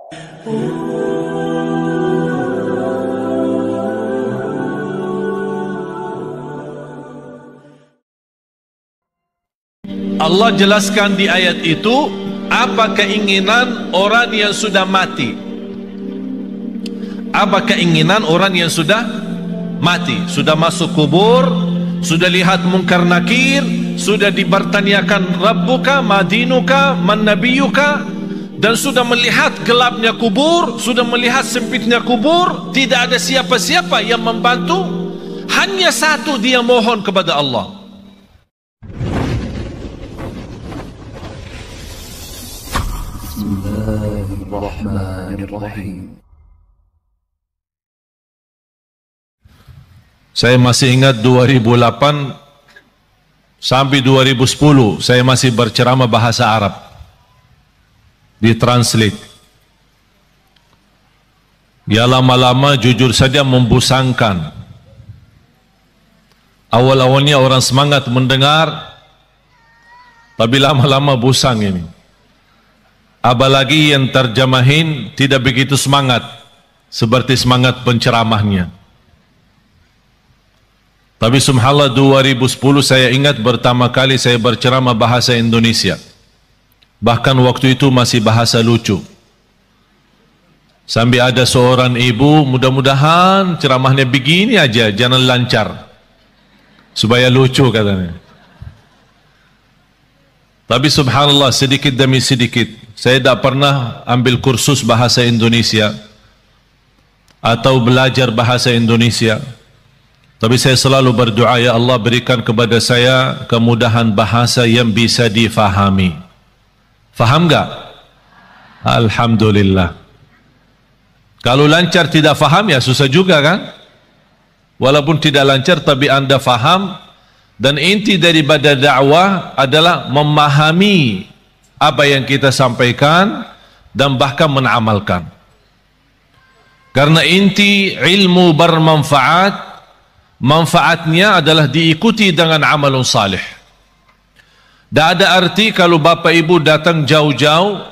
Allah jelaskan di ayat itu apa keinginan orang yang sudah mati. Apa keinginan orang yang sudah mati, sudah masuk kubur, sudah lihat mungkar nakir, sudah dipertanyakan Rabbuka, Madinuka, Man Nabiyuka, dan sudah melihat gelapnya kubur, sudah melihat sempitnya kubur, tidak ada siapa-siapa yang membantu, hanya satu dia mohon kepada Allah. Bismillahirrahmanirrahim. Saya masih ingat 2008 sampai 2010 saya masih berceramah bahasa Arab, ditranslate. Ya lama-lama jujur saja membosankan. Awal-awalnya orang semangat mendengar, tapi lama-lama bosan ini. Apalagi yang terjemahin tidak begitu semangat seperti semangat penceramahnya. Tapi subhanallah 2010 saya ingat pertama kali saya berceramah bahasa Indonesia. Bahkan waktu itu masih bahasa lucu. Sampai ada seorang ibu, mudah-mudahan ceramahnya begini aja, jangan lancar, supaya lucu katanya. Tapi subhanallah sedikit demi sedikit, saya tidak pernah ambil kursus bahasa Indonesia atau belajar bahasa Indonesia. Tapi saya selalu berdoa, ya Allah berikan kepada saya kemudahan bahasa yang bisa difahami. Faham enggak? Alhamdulillah. Kalau lancar tidak faham ya susah juga kan? Walaupun tidak lancar tapi anda faham, dan inti daripada dakwah adalah memahami apa yang kita sampaikan dan bahkan mengamalkan. Karena inti ilmu bermanfaat, manfaatnya adalah diikuti dengan amalun salih. Tak ada arti kalau bapa ibu datang jauh-jauh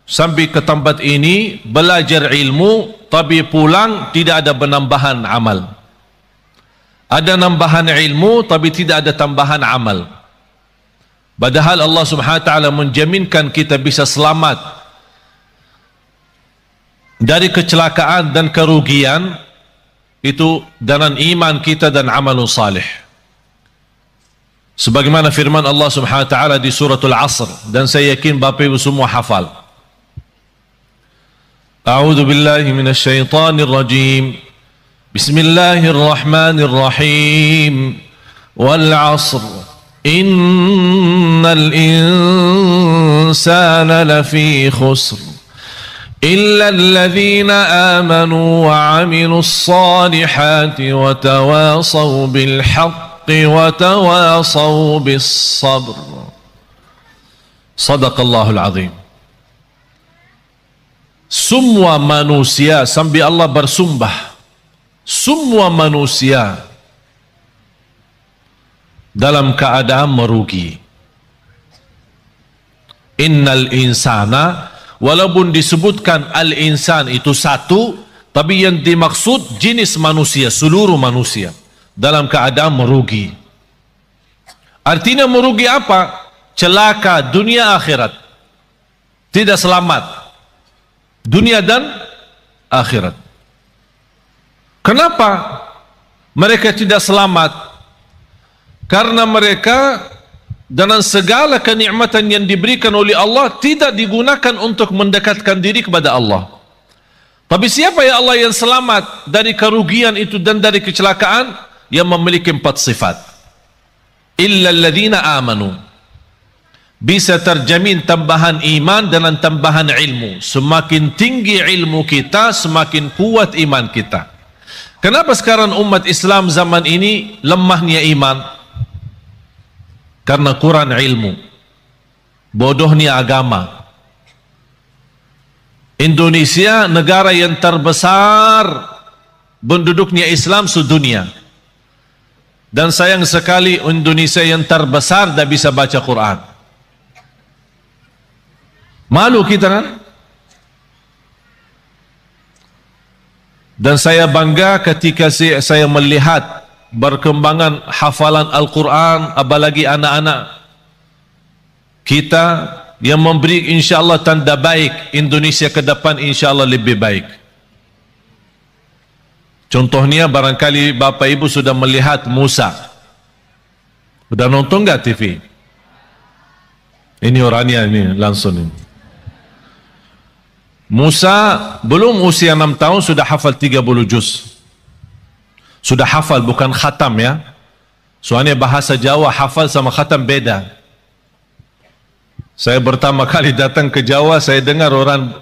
sampai ke tempat ini belajar ilmu tapi pulang tidak ada penambahan amal. Ada nambahan ilmu tapi tidak ada tambahan amal. Padahal Allah Subhanahu wa taala menjaminkan kita bisa selamat dari kecelakaan dan kerugian itu dengan iman kita dan amalun salih. Sebagaimana firman Allah Subhanahu wa taala di suratul Asr, dan saya yakin Bapak Ibu semua hafal. A'udzu billahi minasy syaithanir rajim. Bismillahirrahmanirrahim. Wal 'asr. Innal insana lafi khusr. إلا الذين آمنوا وعملوا الصالحات وتواصوا بالحق وتواصوا بالصبر. صدق الله العظيم. Semua manusia, sambil Allah bersumpah, semua manusia dalam keadaan merugi. Innal insana, walaupun disebutkan al-insan itu satu, tapi yang dimaksud jenis manusia, seluruh manusia dalam keadaan merugi. Artinya merugi apa? Celaka dunia akhirat, tidak selamat dunia dan akhirat. Kenapa mereka tidak selamat? Karena mereka dengan segala kenikmatan yang diberikan oleh Allah tidak digunakan untuk mendekatkan diri kepada Allah. Tapi siapa ya Allah yang selamat dari kerugian itu dan dari kecelakaan? Yang memiliki 4 sifat. Illa alladhina amanu. Bisa terjamin tambahan iman dengan tambahan ilmu. Semakin tinggi ilmu kita, semakin kuat iman kita. Kenapa sekarang umat Islam zaman ini lemahnya iman? Karena kurang ilmu, bodohnya agama. Indonesia negara yang terbesar penduduknya Islam sedunia, dan sayang sekali Indonesia yang terbesar tidak bisa baca Quran. Malu kita kan? Dan saya bangga ketika saya melihat berkembangan hafalan Al-Quran, apalagi anak-anak kita yang memberi insyaAllah tanda baik. Indonesia ke depan insyaAllah lebih baik. Contohnya barangkali Bapak Ibu sudah melihat Musa. Sudah nonton nggak TV? Ini orangnya ini langsung ini. Musa belum usia 6 tahun sudah hafal 30 juz. Sudah hafal, bukan khatam ya. Soalnya bahasa Jawa hafal sama khatam beda. Saya pertama kali datang ke Jawa, saya dengar orang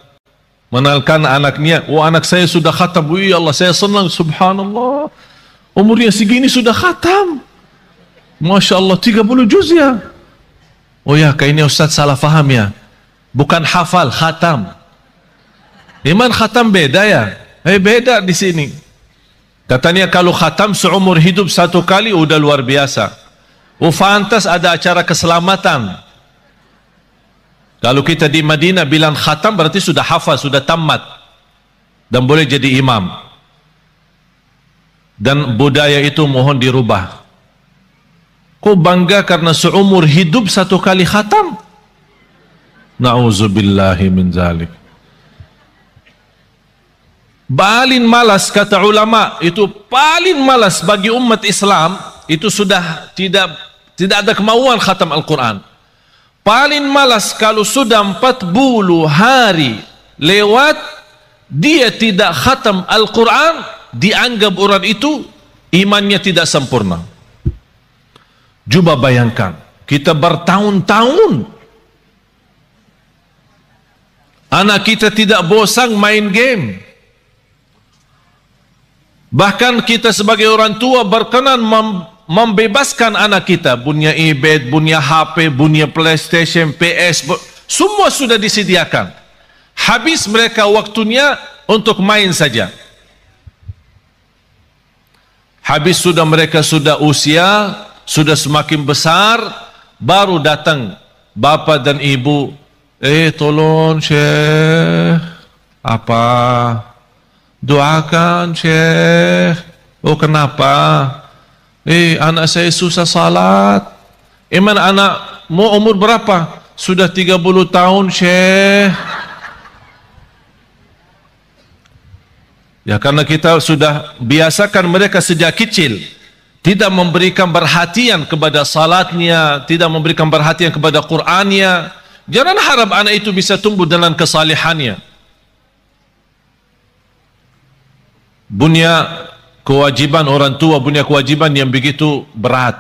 mengenalkan anaknya, oh anak saya sudah khatam. Wih Allah, saya senang, subhanallah. Umurnya segini sudah khatam. Masya Allah, 30 juz ya. Oh ya, kayaknya Ustaz salah faham ya. Bukan hafal, khatam. Iman khatam beda ya? Beda di sini. Katanya kalau khatam seumur hidup satu kali udah luar biasa. Oh fantas ada acara keselamatan. Kalau kita di Madinah bilang khatam berarti sudah hafal, sudah tamat. Dan boleh jadi imam. Dan budaya itu mohon dirubah. Kau bangga karena seumur hidup satu kali khatam? Na'udzubillahi min zalik. Paling malas kata ulama, itu paling malas bagi umat Islam itu sudah tidak ada kemauan khatam Al-Quran. Paling malas kalau sudah 40 hari lewat dia tidak khatam Al-Quran, dianggap orang itu imannya tidak sempurna. Coba bayangkan, kita bertahun-tahun anak kita tidak bosan main game. Bahkan kita sebagai orang tua berkenan membebaskan anak kita. Punya iPad, punya HP, punya PlayStation, PS, semua sudah disediakan. Habis mereka waktunya untuk main saja. Habis sudah mereka sudah usia, sudah semakin besar, baru datang bapa dan ibu. Tolong Syekh, apa? Doakan Syekh. Oh kenapa? Anak saya susah salat. Mana anakmu umur berapa? Sudah 30 tahun Syekh. Ya karena kita sudah biasakan mereka sejak kecil tidak memberikan perhatian kepada salatnya, tidak memberikan perhatian kepada Qur'annya. Jangan harap anak itu bisa tumbuh dalam kesalehannya. Punya kewajiban orang tua, punya kewajiban yang begitu berat.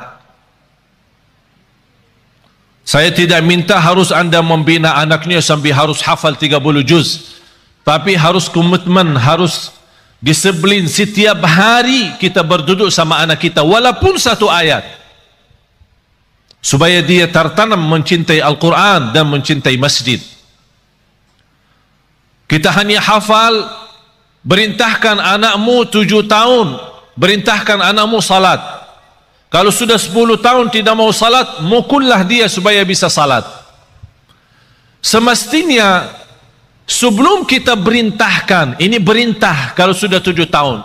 Saya tidak minta harus anda membina anaknya sampai harus hafal 30 juz, tapi harus komitmen, harus disiplin. Setiap hari kita berduduk sama anak kita walaupun satu ayat, supaya dia tertanam mencintai Al-Quran dan mencintai masjid. Kita hanya hafal. Berintahkan anakmu 7 tahun, berintahkan anakmu salat. Kalau sudah 10 tahun tidak mau salat, mukullah dia supaya bisa salat. Semestinya sebelum kita berintahkan, ini berintah kalau sudah 7 tahun.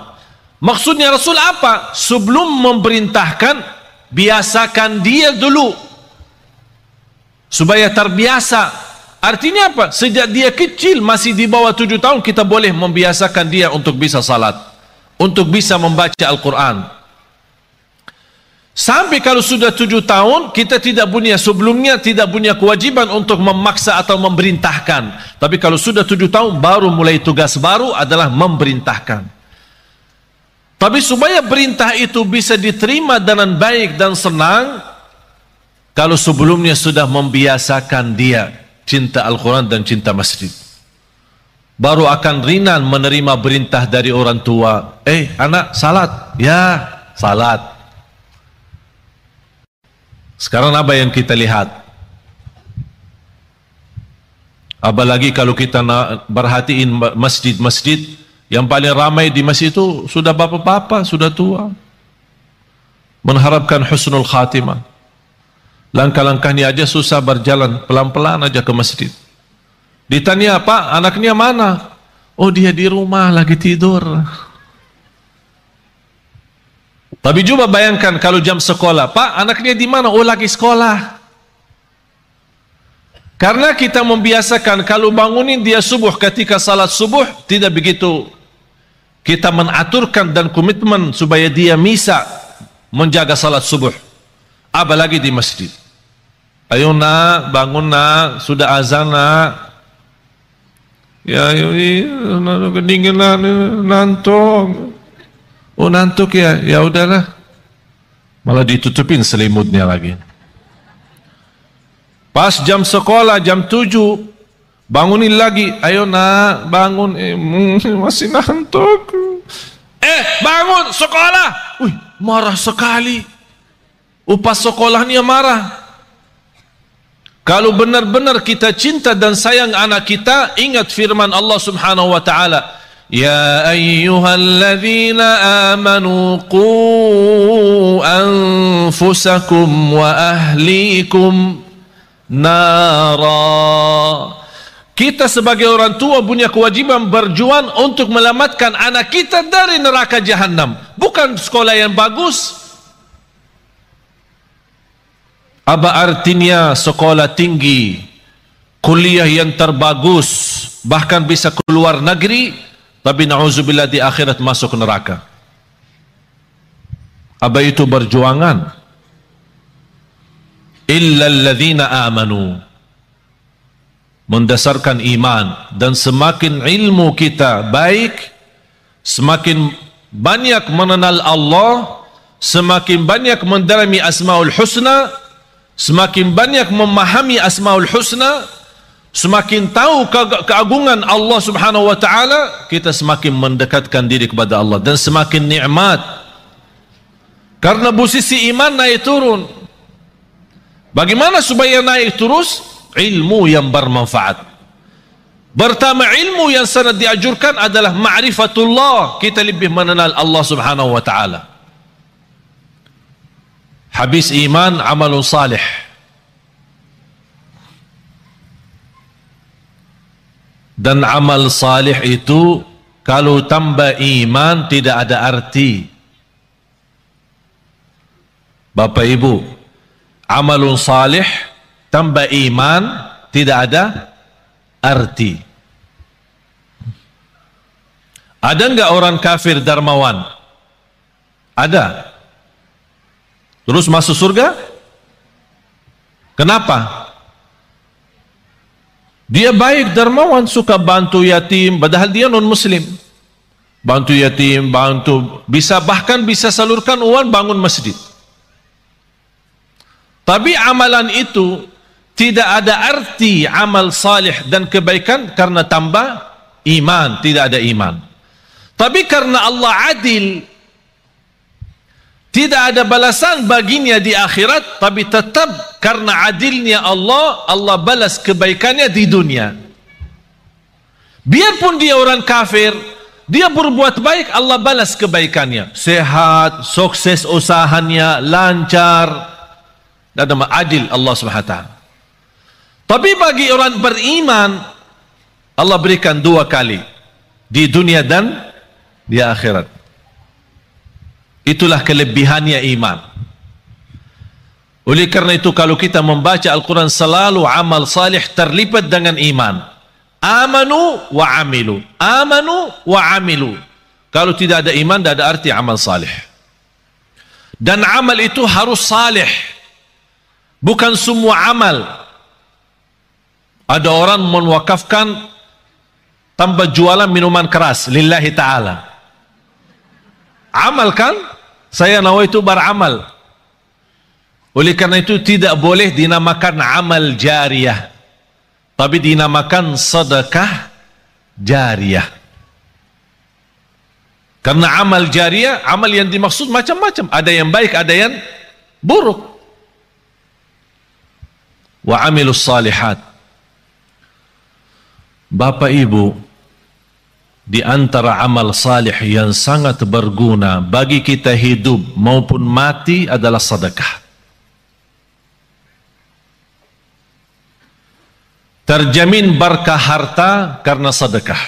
Maksudnya Rasul apa? Sebelum memerintahkan, biasakan dia dulu supaya terbiasa. Artinya apa? Sejak dia kecil, masih di bawah 7 tahun, kita boleh membiasakan dia untuk bisa salat, untuk bisa membaca Al-Quran. Sampai kalau sudah 7 tahun, kita tidak punya, sebelumnya tidak punya kewajiban untuk memaksa atau memerintahkan. Tapi kalau sudah 7 tahun, baru mulai tugas baru adalah memerintahkan. Tapi supaya perintah itu bisa diterima dengan baik dan senang, kalau sebelumnya sudah membiasakan dia cinta Al-Quran dan cinta masjid, baru akan ringan menerima perintah dari orang tua. Anak salat, ya salat. Sekarang apa yang kita lihat? Apalagi kalau kita perhatiin masjid-masjid, yang paling ramai di masjid itu sudah bapak-bapak, sudah tua, mengharapkan husnul khatimah. Langkah-langkahnya aja susah berjalan, pelan-pelan aja ke masjid. Ditanya, Pak, anaknya mana? Oh dia di rumah lagi tidur. Tapi coba bayangkan kalau jam sekolah, Pak, anaknya di mana? Oh, lagi sekolah. Karena kita membiasakan kalau bangunin dia subuh, ketika salat subuh tidak begitu kita menaturkan dan komitmen supaya dia bisa menjaga salat subuh. Apalagi di masjid. Ayo nak, bangun nak, sudah azan nak. Ya, kedingin nak, nantok. Oh, nantuk ya, ya udahlah. Malah ditutupin selimutnya lagi. Pas jam sekolah, jam 7, bangunin lagi. Ayo nak, bangun. Masih nantuk. Bangun, sekolah. Wih, marah sekali. Pas sekolahnya marah. Kalau benar-benar kita cinta dan sayang anak kita, ingat firman Allah Subhanahu wa taala, "Ya ayyuhalladzina amanu qu anfusakum wa ahlikum nara." Kita sebagai orang tua punya kewajiban berjuang untuk menyelamatkan anak kita dari neraka jahanam. Bukan sekolah yang bagus. Apa artinya sekolah tinggi, kuliah yang terbagus, bahkan bisa keluar negeri, tapi na'udzubillah di akhirat masuk neraka? Apa itu berjuangan? Illa alladzina amanu, mendasarkan iman. Dan semakin ilmu kita baik, semakin banyak mengenal Allah, semakin banyak mendalami Asmaul Husna, semakin banyak memahami Asmaul Husna, semakin tahu keagungan Allah Subhanahu wa taala, kita semakin mendekatkan diri kepada Allah dan semakin nikmat. Karena posisi iman naik turun. Bagaimana supaya naik terus? Ilmu yang bermanfaat. Pertama, ilmu yang sangat dianjurkan adalah ma'rifatullah. Kita lebih mengenal Allah Subhanahu wa taala. Habis iman, amalun salih. Dan amal salih itu kalau tambah iman tidak ada arti. Bapak Ibu, amalun salih tambah iman tidak ada arti. Ada enggak orang kafir dermawan? Ada. Terus masuk surga? Kenapa? Dia baik, dermawan, suka bantu yatim, padahal dia non muslim. Bantu yatim, bahkan bisa salurkan uang bangun masjid. Tapi amalan itu tidak ada arti amal salih dan kebaikan karena tambah iman, tidak ada iman. Tapi karena Allah adil, tidak ada balasan baginya di akhirat, tapi tetap karena adilnya Allah, Allah balas kebaikannya di dunia. Biarpun dia orang kafir, dia berbuat baik, Allah balas kebaikannya. Sehat, sukses usahanya, lancar. Dan adil Allah SWT. Tapi bagi orang beriman, Allah berikan 2 kali. Di dunia dan di akhirat. Itulah kelebihannya iman. Oleh karena itu kalau kita membaca Al-Quran selalu amal salih terlibat dengan iman. Amanu wa amilu. Amanu wa amilu. Kalau tidak ada iman, tidak ada arti amal salih. Dan amal itu harus salih. Bukan semua amal. Ada orang mewakafkan tanpa jualan minuman keras lillahi ta'ala. Amal kan? Saya nawaitu beramal. Oleh karena itu tidak boleh dinamakan amal jariyah, tapi dinamakan sedekah jariyah. Karena amal jariyah, amal yang dimaksud macam-macam. Ada yang baik, ada yang buruk. Wa amilus salihat. Bapak Ibu, di antara amal salih yang sangat berguna bagi kita hidup maupun mati adalah sedekah. Terjamin berkah harta karena sedekah.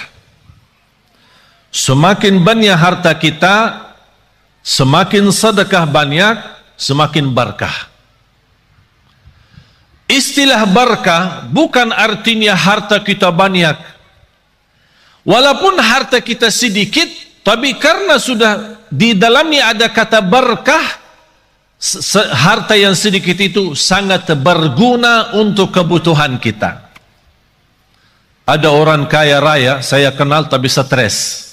Semakin banyak harta kita, Semakin sedekah banyak, semakin berkah. Istilah berkah bukan artinya harta kita banyak. Walaupun harta kita sedikit, tapi karena sudah di dalamnya ada kata berkah, harta yang sedikit itu sangat berguna untuk kebutuhan kita. Ada orang kaya raya, saya kenal tapi stres.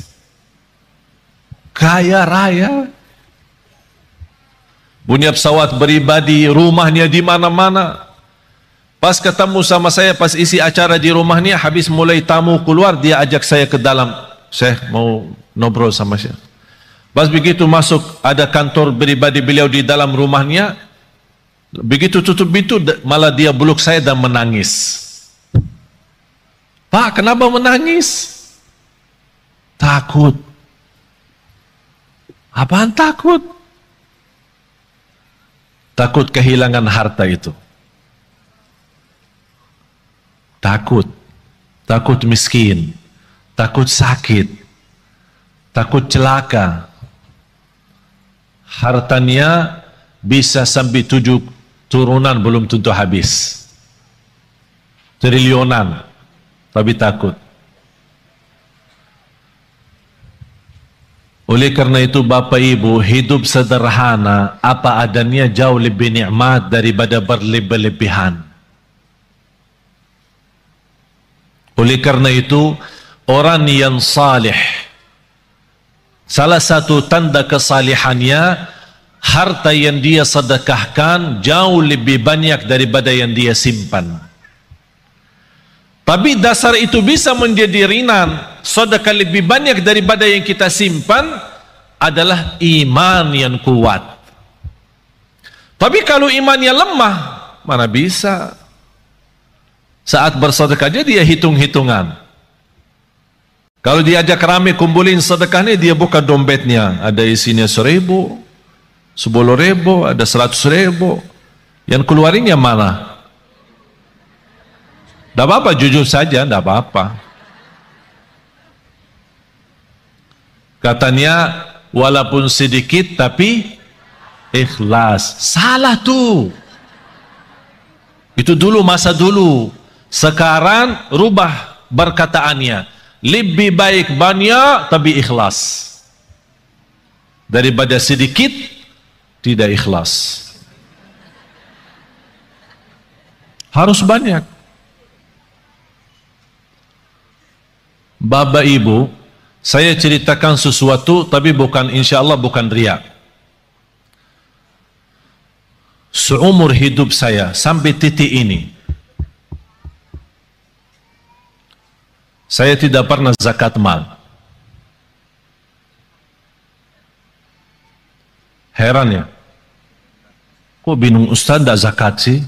Kaya raya, punya pesawat pribadi, rumahnya di mana-mana. Pas ketemu sama saya, pas isi acara di rumahnya, habis mulai tamu keluar, dia ajak saya ke dalam. Saya mau ngobrol sama saya. Pas begitu masuk, ada kantor pribadi beliau di dalam rumahnya. Begitu tutup pintu, malah dia peluk saya dan menangis. Pak, kenapa menangis? Takut. Apaan takut? Takut kehilangan harta itu. Takut. Takut miskin. Takut sakit. Takut celaka. Hartanya bisa sampai 7 turunan belum tentu habis. Triliunan. Tapi takut. Oleh karena itu Bapak Ibu, hidup sederhana apa adanya jauh lebih nikmat daripada berlebih-lebihan. Oleh karena itu orang yang salih, salah satu tanda kesalihannya, harta yang dia sedekahkan jauh lebih banyak daripada yang dia simpan. Tapi dasar itu bisa menjadi ringan. Sedekah lebih banyak daripada yang kita simpan adalah iman yang kuat. Tapi kalau imannya lemah, mana bisa? Saat bersedekah dia hitung-hitungan. Kalau diajak rame kumpulin sedekahnya, dia buka dompetnya. Ada isinya 1.000, 10.000, ada 100.000. Yang keluarinnya mana? Tidak apa-apa, jujur saja, tidak apa-apa. Katanya, walaupun sedikit tapi ikhlas. Salah tuh. Itu dulu, masa dulu. Sekarang rubah perkataannya. Lebih baik banyak tapi ikhlas daripada sedikit tidak ikhlas. Harus banyak. Bapak Ibu, saya ceritakan sesuatu tapi bukan, insya Allah bukan riak. Seumur hidup saya sampai titik ini, saya tidak pernah zakat mal. Heran ya, kok bingung Ustaz tidak zakat sih?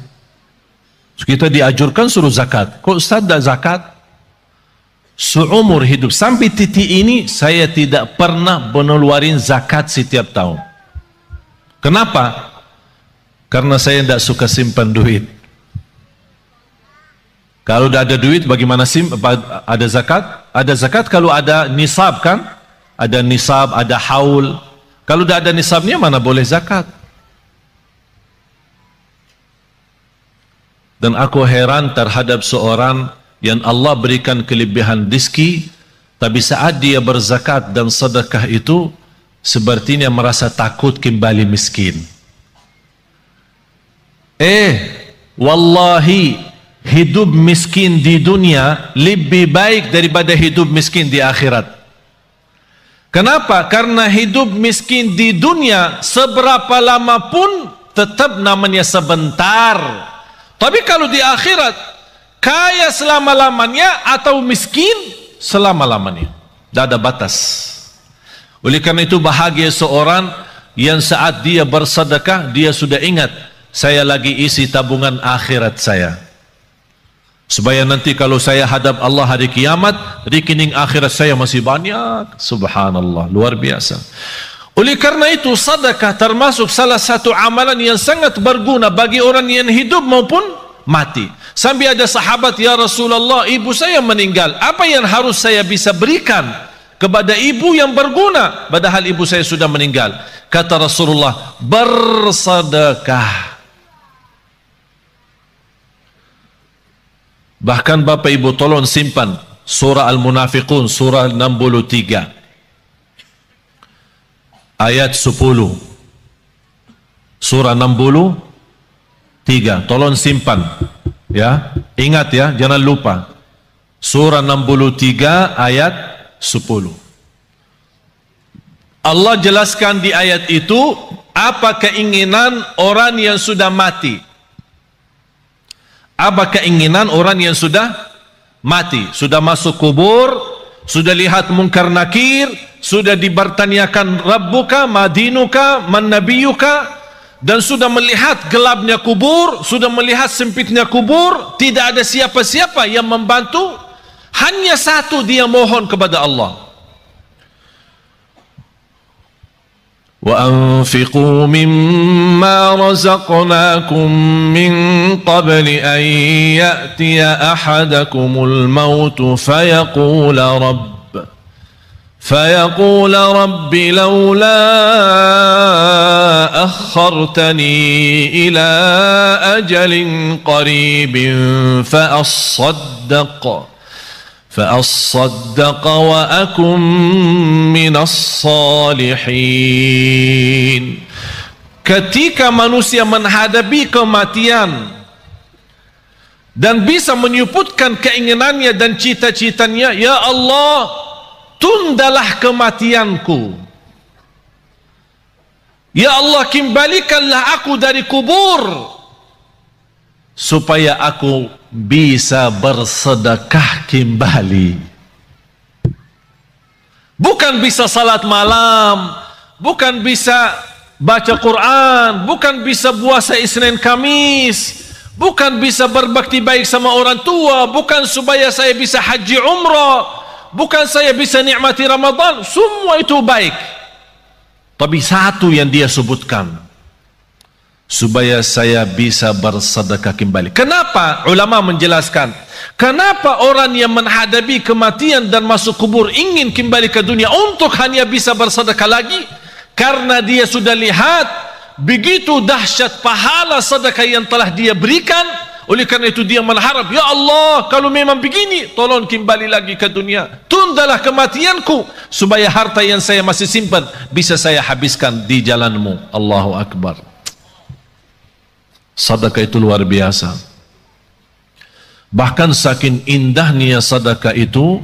Kita diajurkan suruh zakat, kok Ustaz tidak zakat? Seumur hidup sampai titik ini saya tidak pernah mengeluarin zakat setiap tahun. Kenapa? Karena saya tidak suka simpan duit. Kalau tidak ada duit, bagaimana ada zakat? Ada zakat kalau ada nisab kan? Ada nisab, ada haul. Kalau tidak ada nisabnya, mana boleh zakat? Dan aku heran terhadap seorang yang Allah berikan kelebihan rezeki, tapi saat dia berzakat dan sedekah itu, sepertinya merasa takut kembali miskin. Wallahi, hidup miskin di dunia lebih baik daripada hidup miskin di akhirat. Kenapa? Karena hidup miskin di dunia seberapa lama pun tetap namanya sebentar. Tapi kalau di akhirat, kaya selama-lamanya atau miskin selama-lamanya. Tidak ada batas. Oleh karena itu bahagia seorang yang saat dia bersedekah, dia sudah ingat, saya lagi isi tabungan akhirat saya. Supaya nanti kalau saya hadap Allah hari kiamat, rekening akhirat saya masih banyak. Subhanallah, luar biasa. Oleh karena itu sedekah termasuk salah satu amalan yang sangat berguna bagi orang yang hidup maupun mati. Sampai ada sahabat, ya Rasulullah, ibu saya meninggal, apa yang harus saya bisa berikan kepada ibu yang berguna, padahal ibu saya sudah meninggal. Kata Rasulullah, bersedekah. Bahkan Bapak Ibu tolong simpan surah Al-Munafiqun, surah 63 ayat 10. Surah 63, tolong simpan ya, ingat ya, jangan lupa. Surah 63 ayat 10. Allah jelaskan di ayat itu apa keinginan orang yang sudah mati. Apa keinginan orang yang sudah mati, sudah masuk kubur, sudah lihat mungkar nakir, sudah dibertanyakan Rabbuka, Madinuka, Man Nabiyuka, dan sudah melihat gelapnya kubur, sudah melihat sempitnya kubur, tidak ada siapa-siapa yang membantu, hanya satu dia mohon kepada Allah. وَأَنْفِقُوا مِمَّا رَزَقْنَاكُمْ مِنْ قَبْلِ أَنْ يَأْتِيَ أَحَدَكُمُ الْمَوْتُ فيقول رب لولا أخرتني إلى أجل قريب فأصدق وأكن من الصالحين. Ketika manusia menghadapi kematian dan bisa menyebutkan keinginannya dan cita-citanya, ya Allah, tundalah kematianku. Ya Allah, kembalikanlah aku dari kubur supaya aku bisa bersedekah kembali. Bukan bisa salat malam, bukan bisa baca Quran, bukan bisa puasa Isnin Kamis, bukan bisa berbakti baik sama orang tua, bukan supaya saya bisa haji umrah, bukan saya bisa nikmati Ramadan. Semua itu baik, tapi satu yang dia sebutkan, supaya saya bisa bersedekah kembali. Kenapa? Ulama menjelaskan, kenapa orang yang menghadapi kematian dan masuk kubur ingin kembali ke dunia untuk hanya bisa bersedekah lagi? Karena dia sudah lihat begitu dahsyat pahala sedekah yang telah dia berikan. Oleh karena itu dia mengharap, ya Allah, kalau memang begini, tolong kembali lagi ke dunia, tundalah kematianku supaya harta yang saya masih simpan bisa saya habiskan di jalanmu. Allahu Akbar. Sedekah itu luar biasa. Bahkan saking indahnya sedekah itu,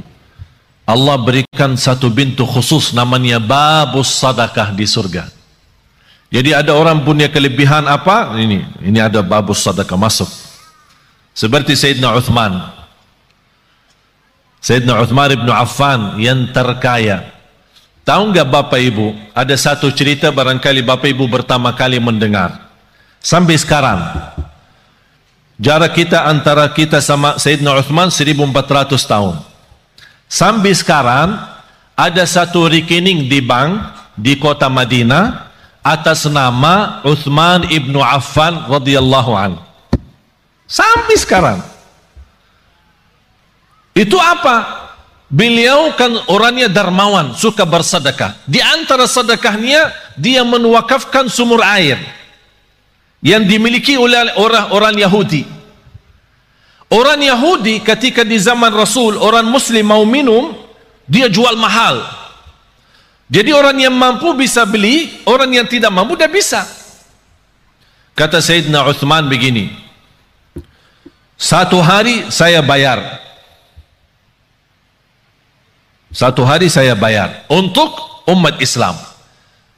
Allah berikan satu pintu khusus namanya babus sedekah di surga. Jadi ada orang punya kelebihan apa? Ini ada babus sedekah masuk. Seperti Sayyidina Uthman. Sayyidina Uthman ibn Affan yang terkaya. Tahu enggak Bapak Ibu, ada satu cerita barangkali Bapak Ibu pertama kali mendengar. Sampai sekarang jarak kita antara kita sama Sayyidina Uthman 1400 tahun. Sampai sekarang ada satu rekening di bank di kota Madinah atas nama Uthman ibn Affan radhiyallahu anhu. Sampai sekarang. Itu apa? Beliau kan orangnya dermawan, suka bersedekah. Di antara sedekahnya dia menwakafkan sumur air yang dimiliki oleh orang Yahudi. Orang Yahudi ketika di zaman Rasul, orang Muslim mau minum, dia jual mahal. Jadi orang yang mampu bisa beli, orang yang tidak mampu tidak bisa. Kata Sayyidina Uthman begini, satu hari saya bayar. Satu hari saya bayar untuk umat Islam.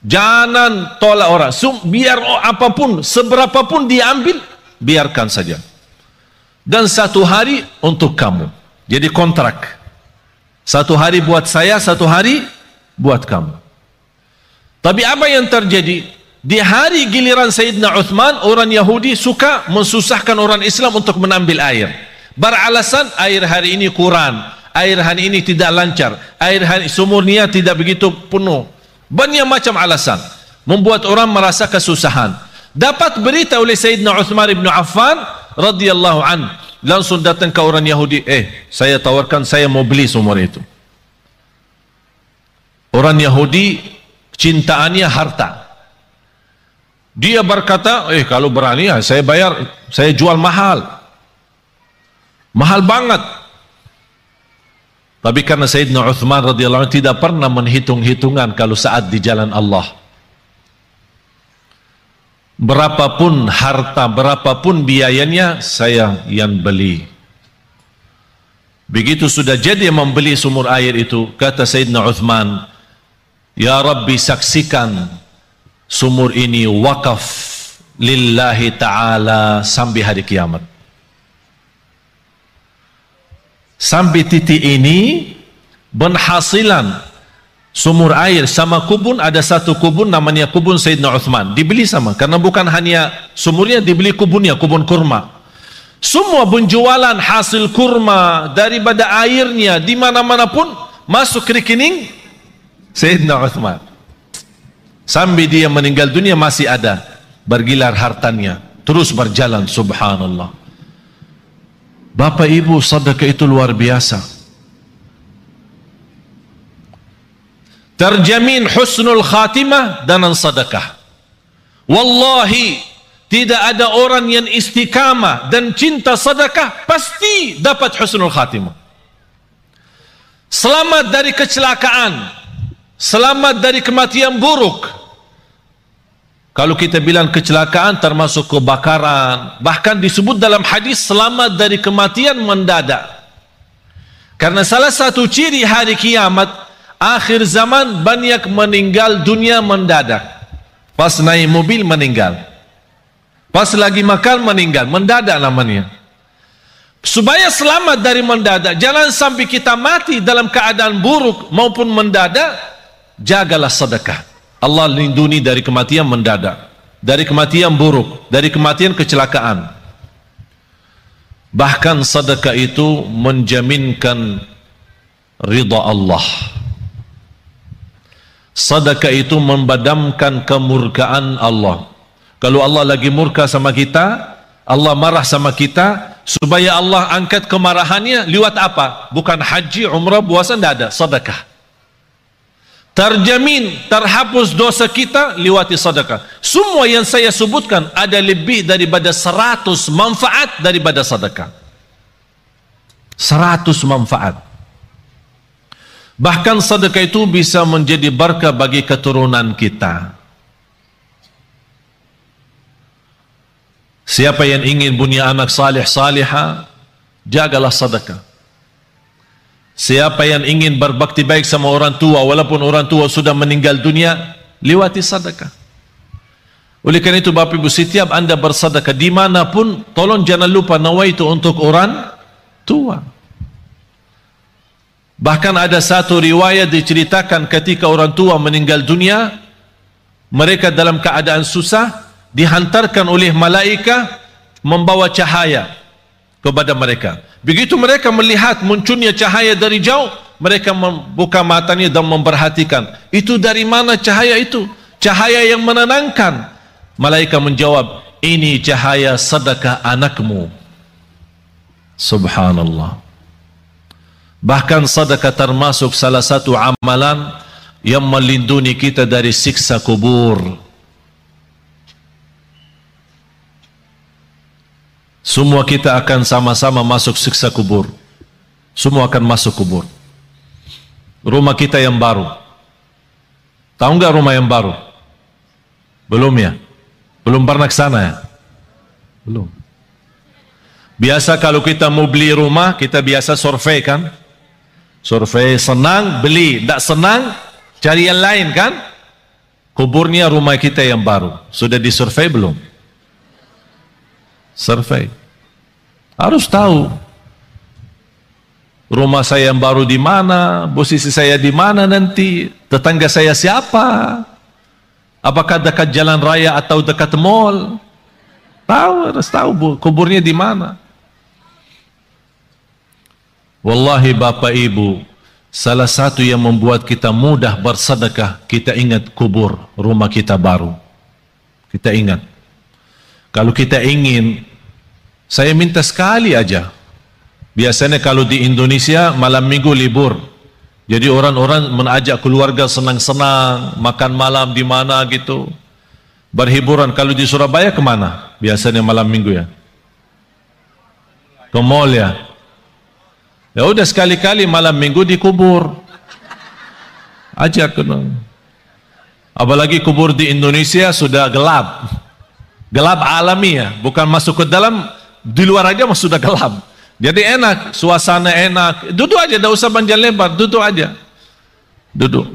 Jangan tolak orang. Biar apapun, seberapapun diambil, biarkan saja. Dan satu hari untuk kamu. Jadi kontrak. Satu hari buat saya, satu hari buat kamu. Tapi apa yang terjadi? Di hari giliran Sayyidina Uthman, orang Yahudi suka mensusahkan orang Islam untuk menambil air. Beralasan air hari ini kurang, air hari ini tidak lancar, air hari sumurnya tidak begitu penuh. Banyak macam alasan membuat orang merasa kesusahan. Dapat berita oleh Sayyidina Uthman ibn Affan radhiyallahu an, langsung datang ke orang Yahudi, saya tawarkan, saya mau beli sumur itu. Orang Yahudi cintaannya harta. Dia berkata, kalau berani ya saya bayar, saya jual mahal. Mahal banget. Tapi karena Sayyidina Uthman radhiyallahu anhu tidak pernah menghitung-hitungan kalau saat di jalan Allah. Berapapun harta, berapapun biayanya, saya yang beli. Begitu sudah jadi membeli sumur air itu, kata Sayyidina Uthman, ya Rabbi, saksikan sumur ini wakaf lillahi ta'ala sampai hari kiamat. Sampai titik ini penghasilan sumur air sama kubun, ada satu kubun namanya kubun Sayyidina Uthman, dibeli sama, karena bukan hanya sumurnya, dibeli kubunnya, kubun kurma. Semua penjualan hasil kurma daripada airnya di mana-mana pun masuk ke rekening Sayyidina Uthman. Sampai dia meninggal dunia masih ada bergilar hartanya, terus berjalan. Subhanallah. Bapak Ibu, sedekah itu luar biasa. Terjamin husnul khatimah dengan sedekah. Wallahi, tidak ada orang yang istiqamah dan cinta sedekah pasti dapat husnul khatimah. Selamat dari kecelakaan, selamat dari kematian buruk. Kalau kita bilang kecelakaan termasuk kebakaran, bahkan disebut dalam hadis selamat dari kematian mendadak. Karena salah satu ciri hari kiamat, akhir zaman, banyak meninggal dunia mendadak. Pas naik mobil meninggal, pas lagi makan meninggal, mendadak namanya. Supaya selamat dari mendadak, jangan sampai kita mati dalam keadaan buruk maupun mendadak, jagalah sedekah. Allah lindungi dari kematian mendadak, dari kematian buruk, dari kematian kecelakaan. Bahkan sedekah itu menjaminkan ridha Allah. Sedekah itu membadamkan kemurkaan Allah. Kalau Allah lagi murka sama kita, Allah marah sama kita, supaya Allah angkat kemarahannya lewat apa? Bukan haji, umrah, puasa, tidak ada, sedekah. Terjamin terhapus dosa kita lewati sedekah. Semua yang saya sebutkan ada lebih daripada 100 manfaat daripada sedekah. 100 manfaat. Bahkan sedekah itu bisa menjadi berkah bagi keturunan kita. Siapa yang ingin punya anak salih salihah, jagalah sedekah. Siapa yang ingin berbakti baik sama orang tua, walaupun orang tua sudah meninggal dunia, lewati sedekah. Oleh karena itu Bapak Ibu, setiap anda bersedekah dimanapun, tolong jangan lupa nawaitu untuk orang tua. Bahkan ada satu riwayat diceritakan ketika orang tua meninggal dunia, mereka dalam keadaan susah, dihantarkan oleh malaikat membawa cahaya kepada mereka. Begitu mereka melihat munculnya cahaya dari jauh, mereka membuka matanya dan memperhatikan, itu dari mana cahaya itu? Cahaya yang menenangkan. Malaikat menjawab, ini cahaya sedekah anakmu. Subhanallah. Bahkan sedekah termasuk salah satu amalan yang melindungi kita dari siksa kubur. Semua kita akan sama-sama masuk siksa kubur. Semua akan masuk kubur. Rumah kita yang baru, tahu nggak rumah yang baru? Belum ya? Belum pernah ke sana ya? Belum. Biasa kalau kita mau beli rumah, kita biasa survei kan? Survei, senang beli, tidak senang cari yang lain kan? Kuburnya rumah kita yang baru. Sudah disurvei belum? Survei. Harus tahu rumah saya yang baru di mana, posisi saya di mana nanti, tetangga saya siapa, apakah dekat jalan raya atau dekat mall. Tahu, harus tahu kuburnya di mana. Wallahi Bapak Ibu, salah satu yang membuat kita mudah bersedekah, kita ingat kubur rumah kita baru. Kita ingat. Kalau kita ingin, saya minta sekali aja. Biasanya kalau di Indonesia malam minggu libur, Jadi orang-orang mengajak keluarga senang-senang, makan malam di mana gitu, berhiburan. Kalau di Surabaya kemana? Biasanya malam minggu ya? Ke mall ya? Ya udah sekali-kali malam minggu dikubur. Ajak dong. Apalagi kubur di Indonesia sudah gelap. Gelap alami ya, bukan masuk ke dalam, di luar aja sudah gelap. Jadi enak, suasana enak. Duduk aja, tidak usah panjang lebar, duduk aja. Duduk.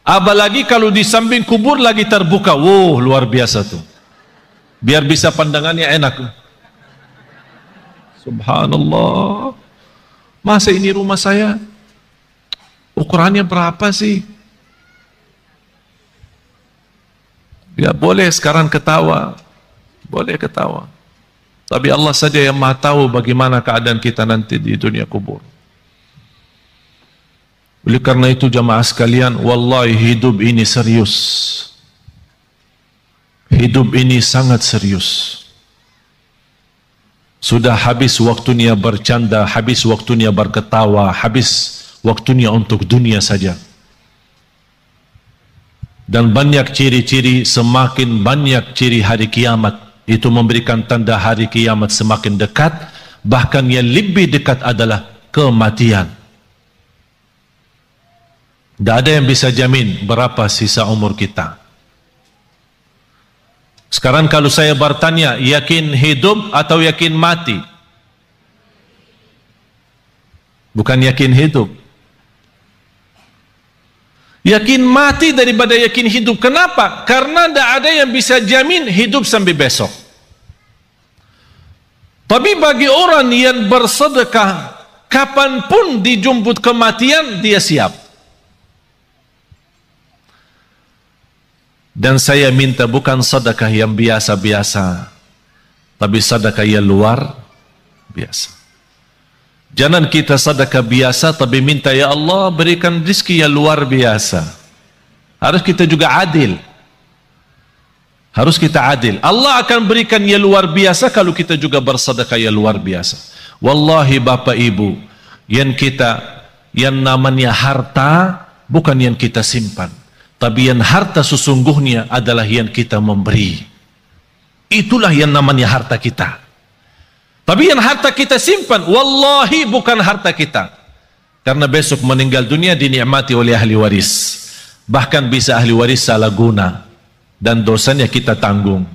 Apalagi kalau di samping kubur lagi terbuka, wow, luar biasa tuh. Biar bisa pandangannya enak. Subhanallah. Masa ini rumah saya? Ukurannya berapa sih? Ya boleh sekarang ketawa. Boleh ketawa. Tapi Allah saja yang maha tahu bagaimana keadaan kita nanti di dunia kubur. Oleh karena itu jamaah sekalian, wallahi hidup ini serius. Hidup ini sangat serius. Sudah habis waktunya bercanda, habis waktunya berketawa, habis waktunya untuk dunia saja. Dan banyak ciri-ciri, semakin banyak ciri hari kiamat. Itu memberikan tanda hari kiamat semakin dekat. Bahkan yang lebih dekat adalah kematian. Tidak ada yang bisa jamin berapa sisa umur kita. Sekarang kalau saya bertanya, yakin hidup atau yakin mati? Bukan yakin hidup. Yakin mati daripada yakin hidup. Kenapa? Karena tidak ada yang bisa jamin hidup sampai besok. Tapi bagi orang yang bersedekah, kapanpun dijemput kematian, dia siap. Dan saya minta bukan sedekah yang biasa-biasa, tapi sedekah yang luar biasa. Jangan kita sedekah biasa, tapi minta ya Allah berikan rezeki yang luar biasa. Harus kita juga adil. Harus kita adil. Allah akan berikan yang luar biasa kalau kita juga bersedekah yang luar biasa. Wallahi Bapak Ibu, yang namanya harta bukan yang kita simpan, tapi yang harta sesungguhnya adalah yang kita memberi. Itulah yang namanya harta kita. Tapi yang harta kita simpan, wallahi bukan harta kita. Karena besok meninggal dunia dinikmati oleh ahli waris. Bahkan bisa ahli waris salah guna. Dan dosanya kita tanggung.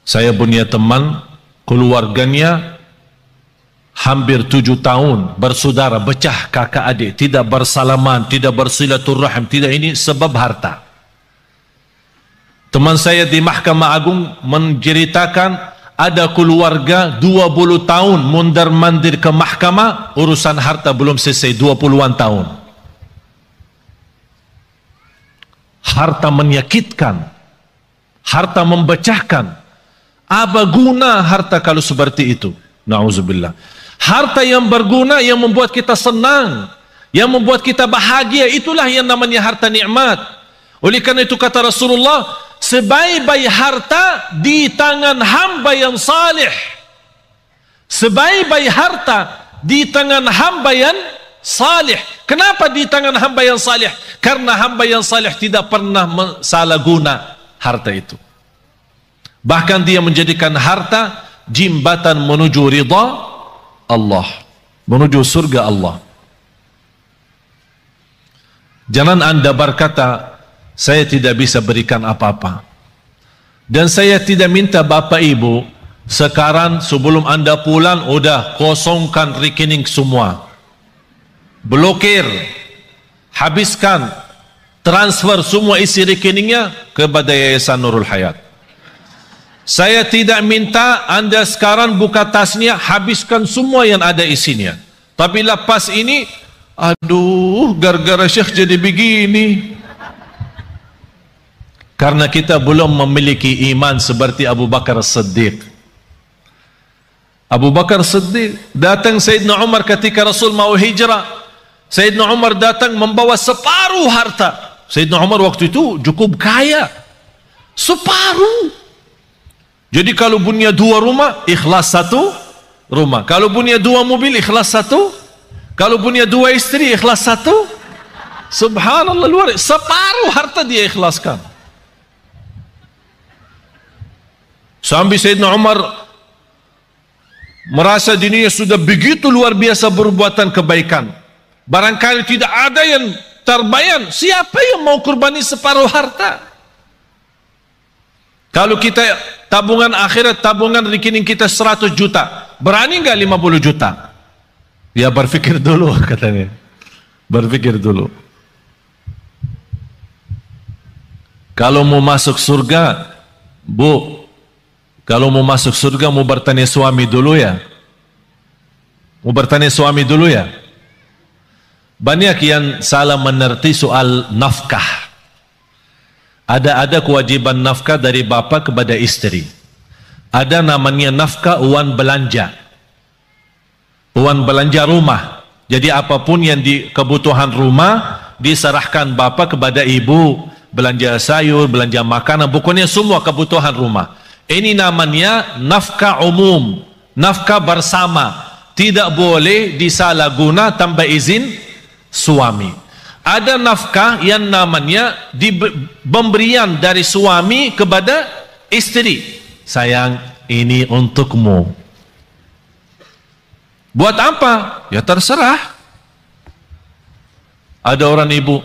Saya punya teman, keluarganya hampir 7 tahun bersaudara, pecah kakak adik, tidak bersalaman, tidak bersilaturahim, tidak, ini sebab harta. Teman saya di Mahkamah Agung menceritakan ada keluarga 20 tahun mondar-mandir ke mahkamah, urusan harta belum selesai, 20-an tahun. Harta menyakitkan, harta memecahkan. Apa guna harta kalau seperti itu? Na'udzubillah. Harta yang berguna, yang membuat kita senang, yang membuat kita bahagia, itulah yang namanya harta nikmat. Oleh karena itu kata Rasulullah, sebaik-baik harta di tangan hamba yang salih. Sebaik-baik harta di tangan hamba yang salih. Kenapa di tangan hamba yang salih? Karena hamba yang salih tidak pernah salah guna harta itu. Bahkan dia menjadikan harta jembatan menuju ridha Allah, menuju surga Allah. Jangan Anda berkata, saya tidak bisa berikan apa-apa. Dan saya tidak minta Bapak Ibu sekarang sebelum Anda pulang udah kosongkan rekening semua, blokir, habiskan, transfer semua isi rekeningnya kepada Yayasan Nurul Hayat. Saya tidak minta Anda sekarang buka tasnya, habiskan semua yang ada isinya. Tapi lepas ini, aduh, gara-gara Syekh jadi begini. Karena kita belum memiliki iman seperti Abu Bakar Siddiq. Abu Bakar Siddiq datang Sayyidina Umar ketika Rasul mau hijrah. Sayyidina Umar datang membawa separuh harta. Sayyidina Umar waktu itu cukup kaya, separuh. Jadi kalau punya 2 rumah, ikhlas 1 rumah. Kalau punya 2 mobil, ikhlas 1 Kalau punya 2 istri, ikhlas 1. Subhanallah, luar biasa. Separuh harta dia ikhlaskan. Sampai Sayyidina Umar merasa dirinya sudah begitu luar biasa perbuatan kebaikan. Barangkali tidak ada yang terbayang, siapa yang mau kurbani separuh harta? Kalau kita tabungan akhirat, tabungan rekening kita 100 juta, berani nggak 50 juta? Ya berpikir dulu, katanya. Berpikir dulu. Kalau mau masuk surga, Bu, kalau mau masuk surga mau bertanya suami dulu ya. Mau bertanya suami dulu ya. Banyak yang salah mengerti soal nafkah. Ada kewajiban nafkah dari bapa kepada istri. Ada namanya nafkah uang belanja. Uang belanja rumah. Jadi apapun yang di kebutuhan rumah diserahkan bapa kepada ibu. Belanja sayur, belanja makanan, pokoknya semua kebutuhan rumah. Ini namanya nafkah umum, nafkah bersama. Tidak boleh disalahguna tanpa izin suami. Ada nafkah yang namanya pemberian dari suami kepada istri. Sayang, ini untukmu. Buat apa? Ya terserah. Ada orang ibu,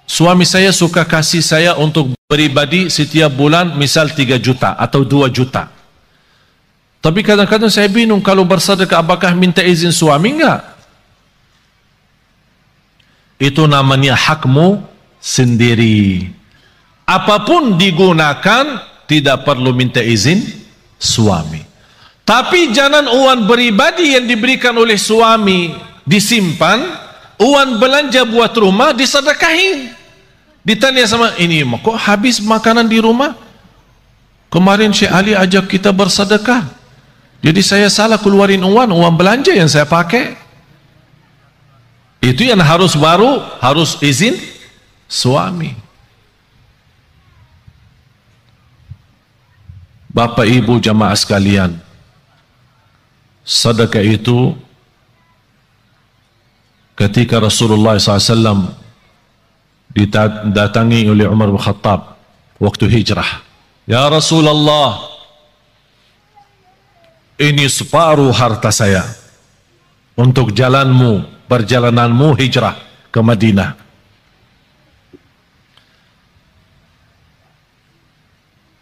suami saya suka kasih saya untuk pribadi setiap bulan misal 3 juta atau 2 juta. Tapi kadang-kadang saya bingung, kalau bersedekah apakah minta izin suami? Enggak. Itu namanya hakmu sendiri. Apapun digunakan tidak perlu minta izin suami. Tapi jangan uang pribadi yang diberikan oleh suami disimpan, uang belanja buat rumah disedekahin. Ditanya sama ini, kok habis makanan di rumah? Kemarin Syekh Ali ajak kita bersedekah, jadi saya salah keluarin uang belanja yang saya pakai. Itu yang harus izin suami. Bapak ibu jamaah sekalian, sedekah itu ketika Rasulullah SAW didatangi oleh Umar bin Khattab waktu hijrah. Ya Rasulullah, ini separuh harta saya untuk jalanmu, perjalananmu hijrah ke Madinah.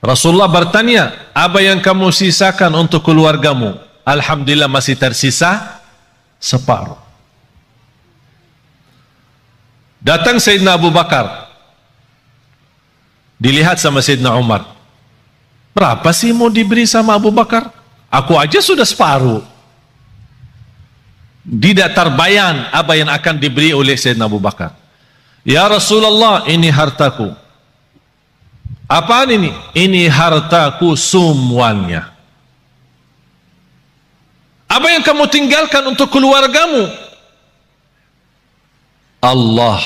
Rasulullah bertanya, apa yang kamu sisakan untuk keluargamu? Alhamdulillah masih tersisa separuh. Datang Sayyidina Abu Bakar, dilihat sama Sayyidina Umar. Berapa sih mau diberi sama Abu Bakar? Aku aja sudah separuh. Tidak terbayang apa yang akan diberi oleh Sayyidina Abu Bakar. Ya Rasulullah, ini hartaku. Apaan ini? Ini hartaku semuanya. Apa yang kamu tinggalkan untuk keluargamu? Allah.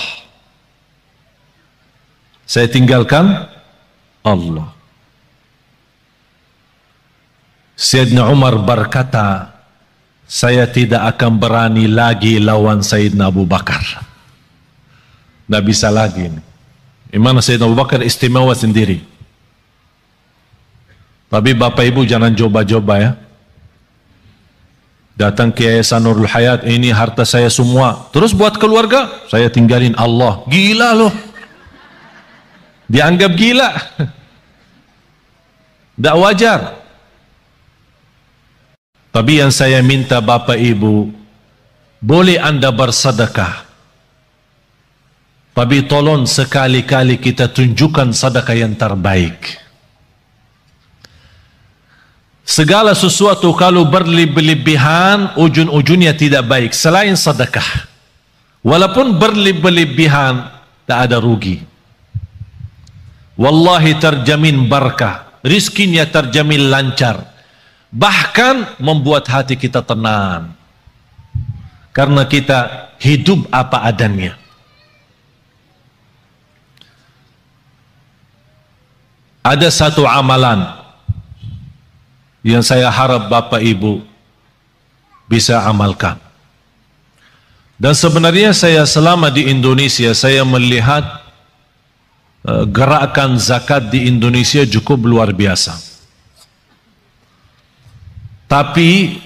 Saya tinggalkan Allah. Sayyidina Umar berkata, saya tidak akan berani lagi lawan Sayyidina Abu Bakar. Tidak bisa lagi. Gimana Sayyidina Abu Bakar istimewa sendiri. Tapi Bapak Ibu jangan coba-coba ya. Datang ke Yayasan Nurul Hayat, ini harta saya semua. Terus buat keluarga, saya tinggalin Allah. Gila loh. Dianggap gila. Tidak wajar. Tapi yang saya minta Bapak Ibu, boleh Anda bersedekah. Tapi tolong sekali-kali kita tunjukkan sedekah yang terbaik. Segala sesuatu kalau berlebihan, ujung-ujungnya tidak baik. Selain sedekah, walaupun berlebihan, tak ada rugi. Wallahi terjamin barakah, rizkinya terjamin lancar. Bahkan membuat hati kita tenang. Karena kita hidup apa adanya. Ada satu amalan yang saya harap Bapak Ibu bisa amalkan. Dan sebenarnya saya selama di Indonesia, saya melihat gerakan zakat di Indonesia cukup luar biasa. Tapi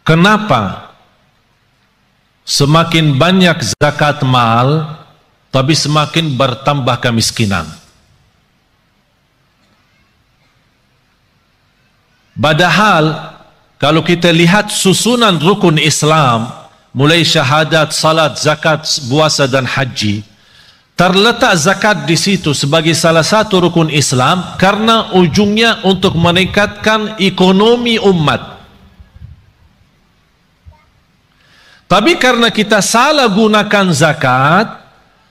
kenapa semakin banyak zakat mal, tapi semakin bertambah kemiskinan? Padahal kalau kita lihat susunan rukun Islam, mulai syahadat, salat, zakat, puasa dan haji, terletak zakat di situ sebagai salah satu rukun Islam karena ujungnya untuk meningkatkan ekonomi umat. Tapi karena kita salah gunakan zakat,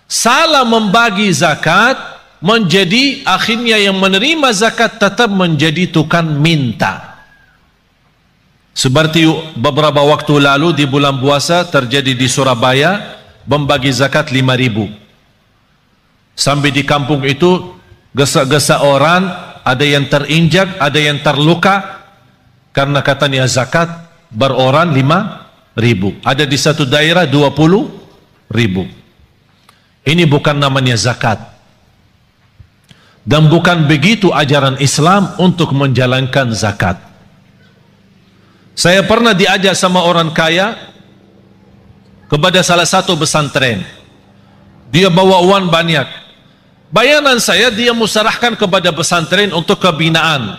salah membagi zakat, menjadi akhirnya yang menerima zakat tetap menjadi tukang minta. Seperti beberapa waktu lalu di bulan puasa terjadi di Surabaya, membagi zakat 5.000. Sampai di kampung itu gesa-gesa orang, ada yang terinjak, ada yang terluka karena katanya zakat beroran 5.000. Ada di satu daerah 20.000. Ini bukan namanya zakat. Dan bukan begitu ajaran Islam untuk menjalankan zakat. Saya pernah diajak sama orang kaya kepada salah satu pesantren. Dia bawa uang banyak. Bayanan saya, dia musarahkan kepada pesantren untuk kebinaan.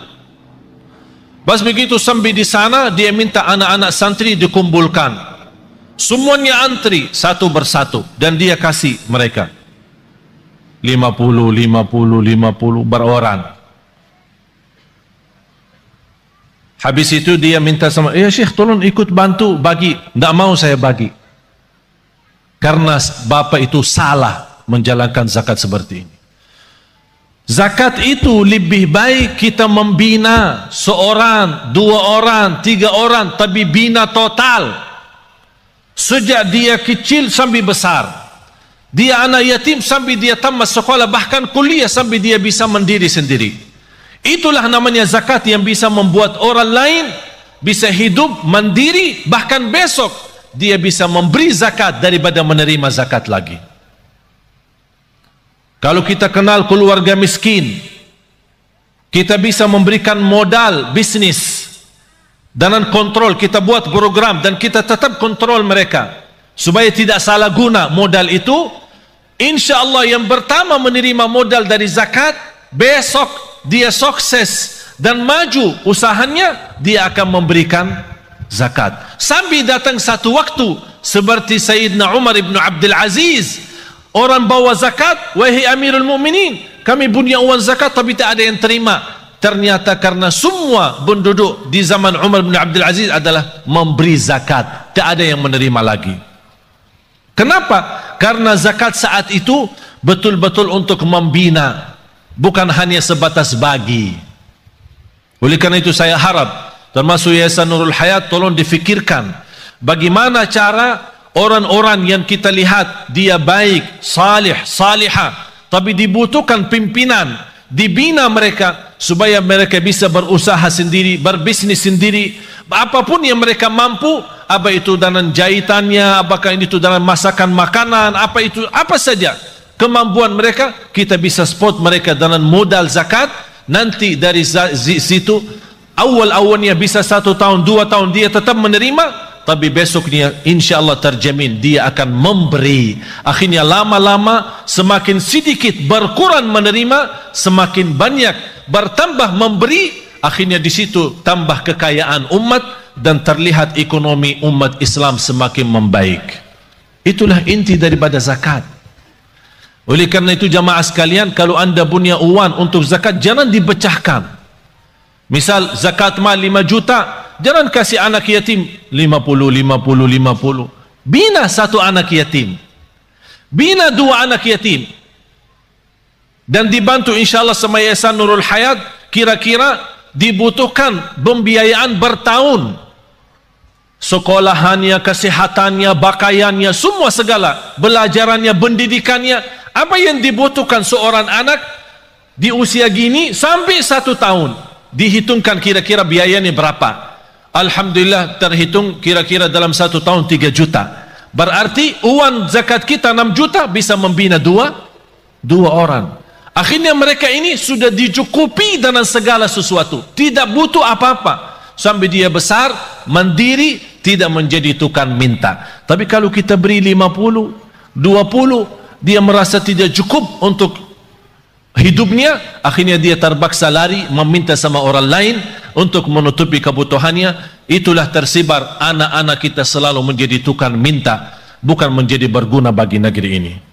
Pas begitu sampai di sana, dia minta anak-anak santri dikumpulkan. Semuanya antri satu persatu dan dia kasih mereka 50 beroran. Habis itu dia minta sama, ya Syekh tolong ikut bantu bagi. Tidak mau saya bagi. Karena bapak itu salah menjalankan zakat seperti ini. Zakat itu lebih baik kita membina seorang, 2 orang, 3 orang, tapi bina total. Sejak dia kecil sampai besar. Dia anak yatim sampai dia tamat sekolah, bahkan kuliah sampai dia bisa mandiri sendiri. Itulah namanya zakat yang bisa membuat orang lain bisa hidup mandiri, bahkan besok dia bisa memberi zakat daripada menerima zakat lagi. Kalau kita kenal keluarga miskin, kita bisa memberikan modal bisnis dan kontrol, kita buat program dan kita tetap kontrol mereka supaya tidak salah guna modal itu. Insya Allah yang pertama menerima modal dari zakat, besok dia sukses dan maju usahanya, dia akan memberikan zakat. Sampai datang satu waktu seperti Sayyidina Umar ibn Abdul Aziz, orang bawa zakat, wahai Amirul Mukminin, kami punya uang zakat tapi tak ada yang terima. Ternyata karena semua penduduk di zaman Umar ibn Abdul Aziz adalah memberi zakat, tak ada yang menerima lagi. Kenapa? Karena zakat saat itu betul-betul untuk membina, bukan hanya sebatas bagi. Oleh karena itu saya harap termasuk Yayasan Nurul Hayat tolong difikirkan bagaimana cara orang-orang yang kita lihat dia baik, salih, salihah, tapi dibutuhkan pimpinan, dibina mereka supaya mereka bisa berusaha sendiri, berbisnis sendiri, apapun yang mereka mampu, apa itu dalam jahitannya, apakah itu dalam masakan makanan, apa itu, apa saja kemampuan mereka, kita bisa support mereka dengan modal zakat. Nanti dari situ awal-awalnya bisa 1 tahun 2 tahun dia tetap menerima, tapi besoknya insya Allah terjamin dia akan memberi. Akhirnya lama-lama semakin sedikit berkurang menerima, semakin banyak bertambah memberi. Akhirnya di situ tambah kekayaan umat dan terlihat ekonomi umat Islam semakin membaik. Itulah inti daripada zakat. Oleh karena itu jamaah sekalian, kalau anda punya uang untuk zakat, jangan dipecahkan. Misal zakat mal 5 juta, jangan kasih anak yatim 50. Bina 1 anak yatim, bina 2 anak yatim, dan dibantu insya Allah sama Yayasan Nurul Hayat. Kira-kira dibutuhkan pembiayaan bertahun, sekolahannya, kesehatannya, pakaiannya, semua segala, belajarannya, pendidikannya. Apa yang dibutuhkan seorang anak di usia gini sampai 1 tahun, dihitungkan kira-kira biayanya berapa. Alhamdulillah terhitung kira-kira dalam 1 tahun 3 juta. Berarti uang zakat kita 6 juta bisa membina dua orang. Akhirnya mereka ini sudah dicukupi dengan segala sesuatu, tidak butuh apa-apa, sampai dia besar, mandiri, tidak menjadi tukang minta. Tapi kalau kita beri 50, 20, dia merasa tidak cukup untuk hidupnya, akhirnya dia terpaksa lari meminta sama orang lain untuk menutupi kebutuhannya. Itulah tersebar anak-anak kita selalu menjadi tukang minta, bukan menjadi berguna bagi negeri ini.